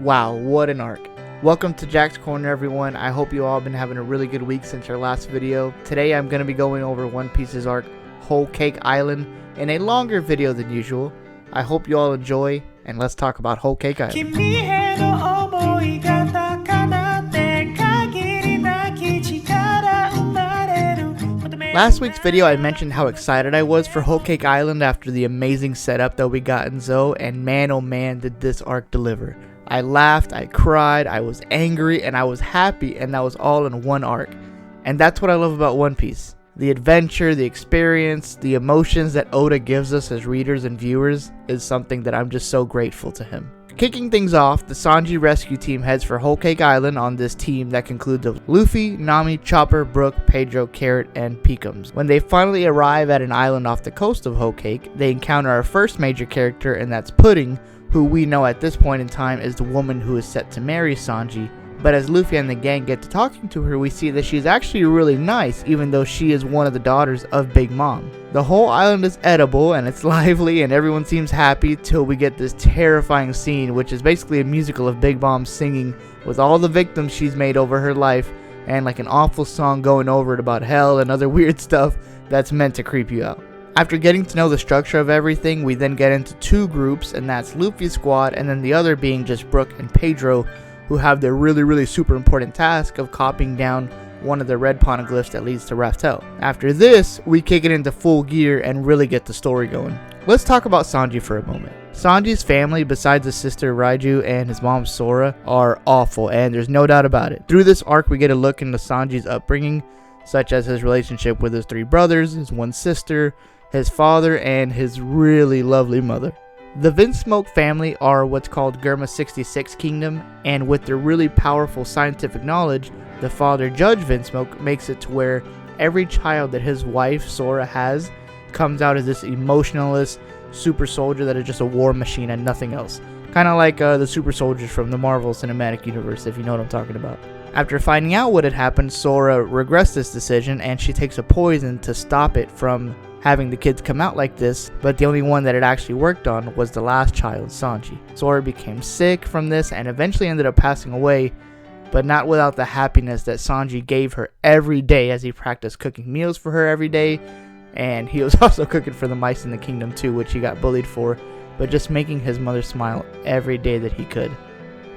Wow, what an arc. Welcome to Jack's Corner, everyone. I hope you all have been having a really good week since our last video. Today I'm going to be going over One Piece's arc, Whole Cake Island, in a longer video than usual. I hope you all enjoy, and let's talk about Whole Cake Island. Last week's video I mentioned how excited I was for Whole Cake Island after the amazing setup that we got in Zou, and man oh man did this arc deliver. I laughed, I cried, I was angry, and I was happy, and that was all in one arc. And that's what I love about One Piece. The adventure, the experience, the emotions that Oda gives us as readers and viewers is something that I'm just so grateful to him. Kicking things off, the Sanji rescue team heads for Whole Cake Island on this team that concludes of Luffy, Nami, Chopper, Brook, Pedro, Carrot, and Peekums. When they finally arrive at an island off the coast of Whole Cake, they encounter our first major character, and that's Pudding, who we know at this point in time is the woman who is set to marry Sanji. But as Luffy and the gang get to talking to her, we see that she's actually really nice, even though she is one of the daughters of Big Mom. The whole island is edible and it's lively and everyone seems happy till we get this terrifying scene, which is basically a musical of Big Mom singing with all the victims she's made over her life, and like an awful song going over it about hell and other weird stuff that's meant to creep you out. After getting to know the structure of everything, we then get into two groups, and that's Luffy's squad and then the other being just Brook and Pedro, who have the really super important task of copying down one of the red poneglyphs that leads to Raftel. After this, we kick it into full gear and really get the story going. Let's talk about Sanji for a moment. Sanji's family, besides his sister Raiju and his mom Sora, are awful, and there's no doubt about it. Through this arc, we get a look into Sanji's upbringing, such as his relationship with his three brothers, his one sister, his father, and his really lovely mother. The Vinsmoke family are what's called Germa 66 Kingdom, and with their really powerful scientific knowledge, the father Judge Vinsmoke makes it to where every child that his wife Sora has comes out as this emotionalist super soldier that is just a war machine and nothing else. Kind of like the super soldiers from the Marvel Cinematic Universe, if you know what I'm talking about. After finding out what had happened, Sora regrets this decision and she takes a poison to stop it from having the kids come out like this, but the only one that it actually worked on was the last child, Sanji. Sora became sick from this and eventually ended up passing away, but not without the happiness that Sanji gave her every day as he practiced cooking meals for her every day, and he was also cooking for the mice in the kingdom too, which he got bullied for, but just making his mother smile every day that he could.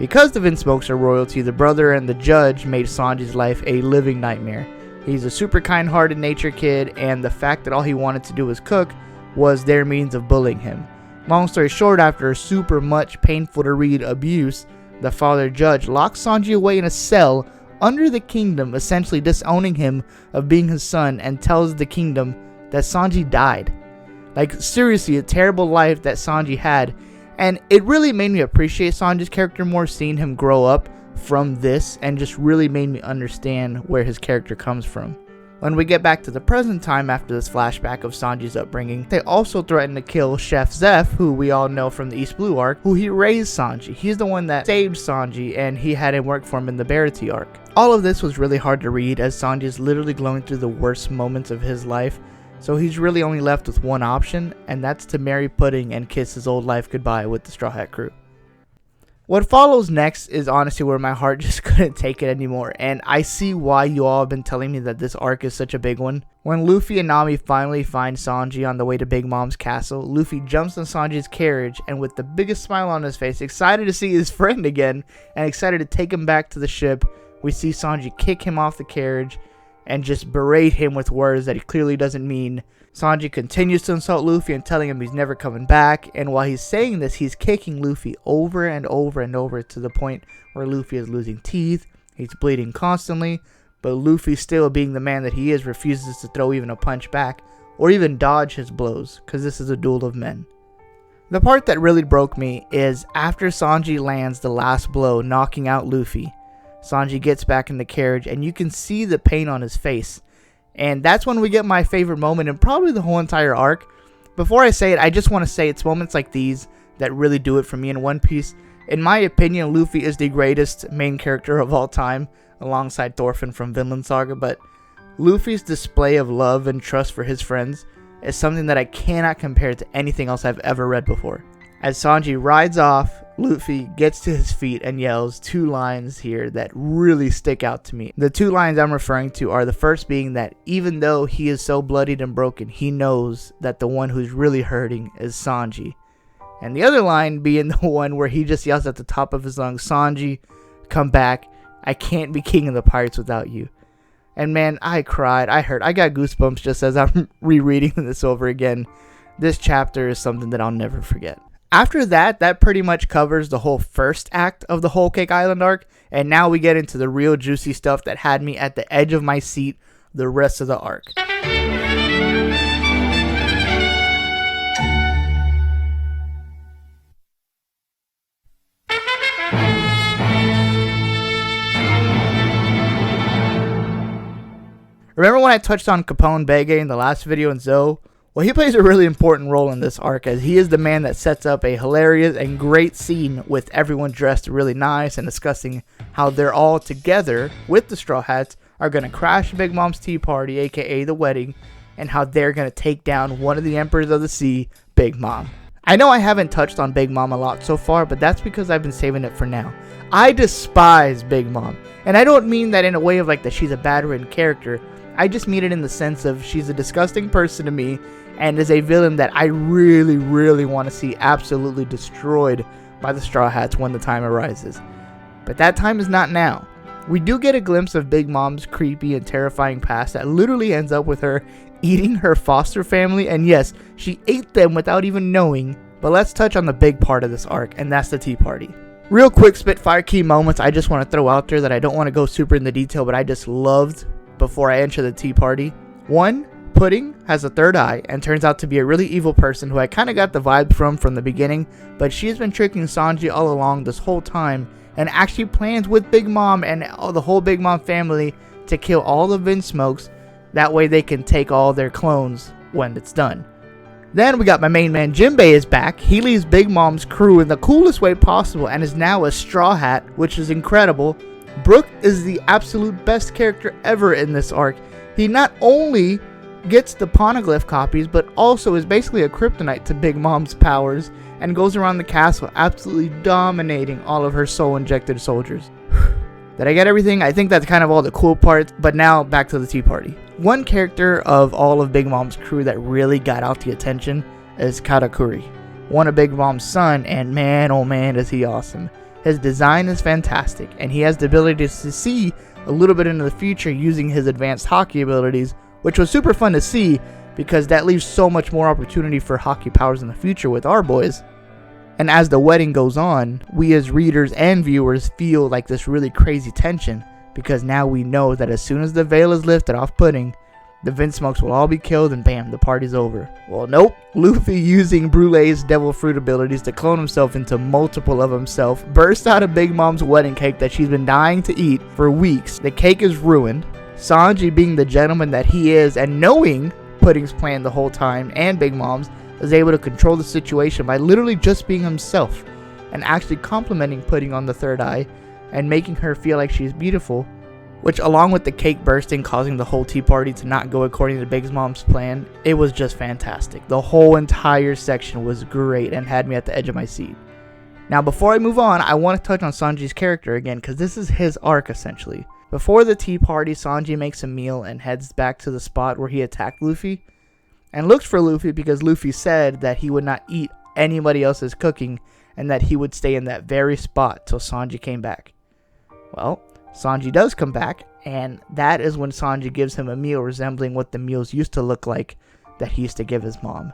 Because the Vinsmokes are royalty, the brother and the judge made Sanji's life a living nightmare. He's a super kind-hearted nature kid, and the fact that all he wanted to do was cook was their means of bullying him. Long story short, after super much painful to read abuse, the father judge locks Sanji away in a cell under the kingdom, essentially disowning him of being his son, and tells the kingdom that Sanji died. Like, seriously, a terrible life that Sanji had, and it really made me appreciate Sanji's character more, seeing him grow up from this, and just really made me understand where his character comes from. When we get back to the present time after this flashback of Sanji's upbringing, they also threaten to kill Chef Zeph, who we all know from the East Blue arc, who he raised Sanji. He's the one that saved Sanji, and he had him work for him in the Barity arc. All of this was really hard to read, as Sanji is literally going through the worst moments of his life, so he's really only left with one option, and that's to marry Pudding and kiss his old life goodbye with the Straw Hat crew. What follows next is honestly where my heart just couldn't take it anymore, and I see why you all have been telling me that this arc is such a big one. When Luffy and Nami finally find Sanji on the way to Big Mom's castle, Luffy jumps on Sanji's carriage and with the biggest smile on his face, excited to see his friend again and excited to take him back to the ship, we see Sanji kick him off the carriage and just berate him with words that he clearly doesn't mean. Sanji continues to insult Luffy and telling him he's never coming back, and while he's saying this, he's kicking Luffy over and over and over to the point where Luffy is losing teeth, he's bleeding constantly, but Luffy, still being the man that he is, refuses to throw even a punch back or even dodge his blows, because this is a duel of men. The part that really broke me is after Sanji lands the last blow, knocking out Luffy, Sanji gets back in the carriage and you can see the pain on his face. And that's when we get my favorite moment in probably the whole entire arc. Before I say it, I just want to say it's moments like these that really do it for me in One Piece. In my opinion, Luffy is the greatest main character of all time, alongside Thorfinn from Vinland Saga, but Luffy's display of love and trust for his friends is something that I cannot compare to anything else I've ever read before. As Sanji rides off, Luffy gets to his feet and yells two lines here that really stick out to me. The two lines I'm referring to are the first being that even though he is so bloodied and broken, he knows that the one who's really hurting is Sanji. And the other line being the one where he just yells at the top of his lungs, "Sanji, come back. I can't be king of the pirates without you." And man, I cried, I hurt, I got goosebumps just as I'm rereading this over again. This chapter is something that I'll never forget. After that, that pretty much covers the whole first act of the Whole Cake Island arc, and now we get into the real juicy stuff that had me at the edge of my seat the rest of the arc. Remember when I touched on Capone Bege in the last video in Zoe? Well, he plays a really important role in this arc, as he is the man that sets up a hilarious and great scene with everyone dressed really nice and discussing how they're all together with the Straw Hats are going to crash Big Mom's tea party, aka the wedding, and how they're going to take down one of the Emperors of the Sea, Big Mom. I know I haven't touched on Big Mom a lot so far, but that's because I've been saving it for now. I despise Big Mom, and I don't mean that in a way of like that she's a bad written character. I just mean it in the sense of she's a disgusting person to me and is a villain that I really, really want to see absolutely destroyed by the Straw Hats when the time arises. But that time is not now. We do get a glimpse of Big Mom's creepy and terrifying past that literally ends up with her eating her foster family, and yes, she ate them without even knowing. But let's touch on the big part of this arc, and that's the tea party. Real quick Spitfire key moments I just want to throw out there that I don't want to go super into detail, but I just loved before I enter the tea party. 1, Pudding has a third eye and turns out to be a really evil person who I kind of got the vibe from the beginning, but she has been tricking Sanji all along this whole time and actually plans with Big Mom and the whole Big Mom family to kill all the Vinsmokes. That way they can take all their clones when it's done. Then we got my main man Jinbei is back. He leaves Big Mom's crew in the coolest way possible and is now a Straw Hat, which is incredible. Brook is the absolute best character ever in this arc. He not only gets the poneglyph copies, but also is basically a kryptonite to Big Mom's powers and goes around the castle absolutely dominating all of her soul-injected soldiers. Did I get everything? I think that's kind of all the cool parts, but now back to the tea party. One character of all of Big Mom's crew that really got out the attention is Katakuri, one of Big Mom's son, and man, oh man, is he awesome. His design is fantastic, and he has the ability to see a little bit into the future using his advanced hockey abilities, which was super fun to see because that leaves so much more opportunity for hockey powers in the future with our boys. And as the wedding goes on, we as readers and viewers feel like this really crazy tension because now we know that as soon as the veil is lifted off Pudding, the Vinsmokes will all be killed and bam, the party's over. Well, nope. Luffy, using Brulee's devil fruit abilities to clone himself into multiple of himself, bursts out of Big Mom's wedding cake that she's been dying to eat for weeks. The cake is ruined. Sanji, being the gentleman that he is and knowing Pudding's plan the whole time and Big Mom's, is able to control the situation by literally just being himself and actually complimenting Pudding on the third eye and making her feel like she's beautiful, which along with the cake bursting causing the whole tea party to not go according to Big Mom's plan, it was just fantastic. The whole entire section was great and had me at the edge of my seat. Now before I move on, I want to touch on Sanji's character again because this is his arc essentially. Before the tea party, Sanji makes a meal and heads back to the spot where he attacked Luffy and looks for Luffy because Luffy said that he would not eat anybody else's cooking and that he would stay in that very spot till Sanji came back. Well, Sanji does come back, and that is when Sanji gives him a meal resembling what the meals used to look like that he used to give his mom,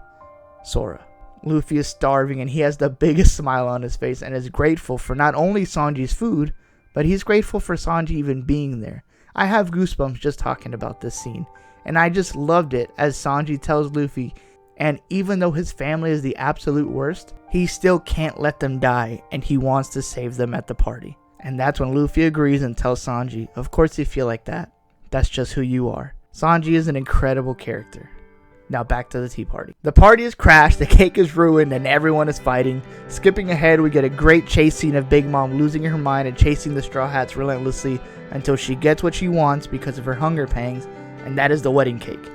Sora. Luffy is starving and he has the biggest smile on his face and is grateful for not only Sanji's food, but he's grateful for Sanji even being there. I have goosebumps just talking about this scene, and I just loved it as Sanji tells Luffy, and even though his family is the absolute worst, he still can't let them die and he wants to save them at the party. And that's when Luffy agrees and tells Sanji, of course you feel like that. That's just who you are. Sanji is an incredible character. Now back to the tea party. The party is crashed, the cake is ruined, and everyone is fighting. Skipping ahead, we get a great chase scene of Big Mom losing her mind and chasing the Straw Hats relentlessly until she gets what she wants because of her hunger pangs, and that is the wedding cake.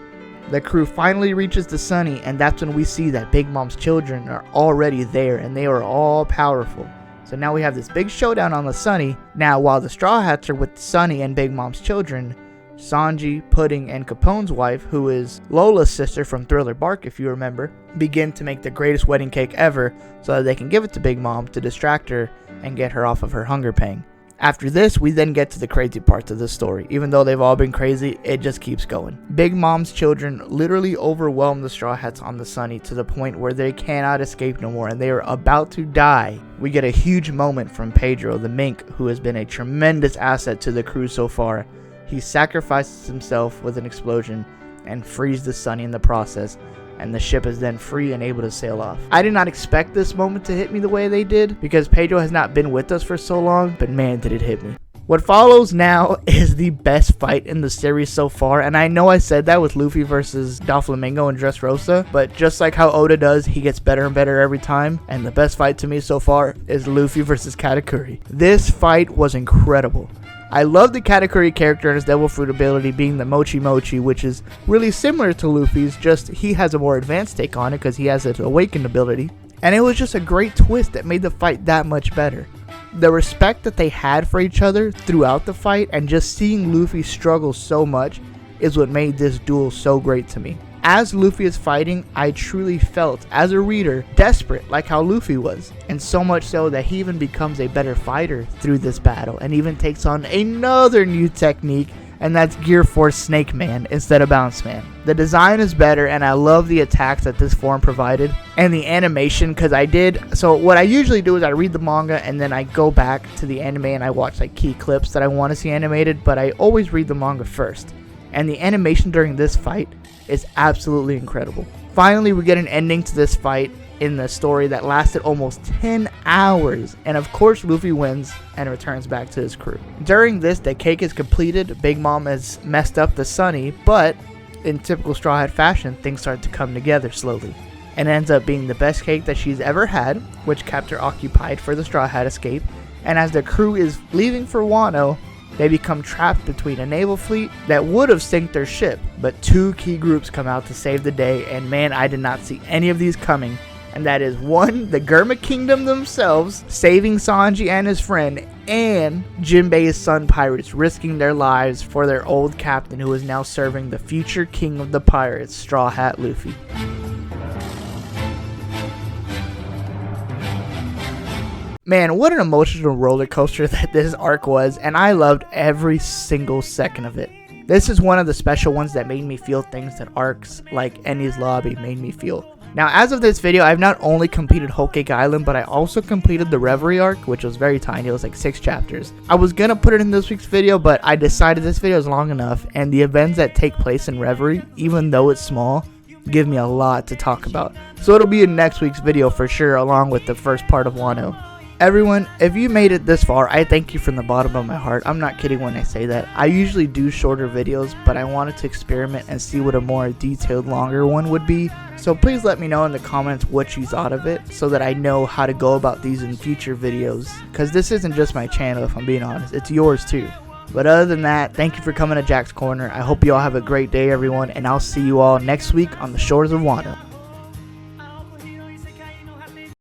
The crew finally reaches the Sunny, and that's when we see that Big Mom's children are already there and they are all powerful. So now we have this big showdown on the Sunny. Now while the Straw Hats are with Sunny and Big Mom's children, Sanji, Pudding, and Capone's wife, who is Lola's sister from Thriller Bark if you remember, begin to make the greatest wedding cake ever so that they can give it to Big Mom to distract her and get her off of her hunger pang. After this, we then get to the crazy parts of the story. Even though they've all been crazy, it just keeps going. Big Mom's children literally overwhelm the Straw Hats on the Sunny to the point where they cannot escape no more and they are about to die. We get a huge moment from Pedro, the mink, who has been a tremendous asset to the crew so far. He sacrifices himself with an explosion and frees the Sunny in the process, and the ship is then free and able to sail off. I did not expect this moment to hit me the way they did because Pedro has not been with us for so long, but man did it hit me. What follows now is the best fight in the series so far, and I know I said that with Luffy versus Doflamingo and Dressrosa, but just like how Oda does, he gets better and better every time, and the best fight to me so far is Luffy versus Katakuri. This fight was incredible. I love the Katakuri character and his Devil Fruit ability being the Mochi Mochi, which is really similar to Luffy's, just he has a more advanced take on it because he has an awakened ability. And it was just a great twist that made the fight that much better. The respect that they had for each other throughout the fight and just seeing Luffy struggle so much is what made this duel so great to me. As Luffy is fighting, I truly felt, as a reader, desperate like how Luffy was. And so much so that he even becomes a better fighter through this battle and even takes on another new technique, and that's Gear Force Snake Man instead of Bounce Man. The design is better and I love the attacks that this form provided and the animation because so what I usually do is I read the manga and then I go back to the anime and I watch like key clips that I want to see animated, but I always read the manga first. And the animation during this fight is absolutely incredible. Finally, we get an ending to this fight in the story that lasted almost 10 hours, and of course Luffy wins and returns back to his crew. During this, the cake is completed. Big Mom has messed up the Sunny, but in typical Straw Hat fashion, things start to come together slowly, and ends up being the best cake that she's ever had, which kept her occupied for the Straw Hat escape. And as the crew is leaving for Wano, they become trapped between a naval fleet that would have sank their ship, but two key groups come out to save the day, and man, I did not see any of these coming. And that is one, the Germa Kingdom themselves, saving Sanji and his friend, and Jinbei's Sun Pirates risking their lives for their old captain who is now serving the future king of the pirates, Straw Hat Luffy. Man, what an emotional roller coaster that this arc was, and I loved every single second of it. This is one of the special ones that made me feel things that arcs like Enies Lobby made me feel. Now, as of this video, I've not only completed Whole Cake Island, but I also completed the Reverie arc, which was very tiny. It was like 6 chapters. I was gonna put it in this week's video, but I decided this video is long enough, and the events that take place in Reverie, even though it's small, give me a lot to talk about. So it'll be in next week's video for sure, along with the first part of Wano. Everyone, if you made it this far, I thank you from the bottom of my heart. I'm not kidding when I say that. I usually do shorter videos, but I wanted to experiment and see what a more detailed, longer one would be. So please let me know in the comments what you thought of it so that I know how to go about these in future videos. Because this isn't just my channel, if I'm being honest. It's yours too. But other than that, thank you for coming to Jack's Corner. I hope you all have a great day, everyone, and I'll see you all next week on the shores of Wano.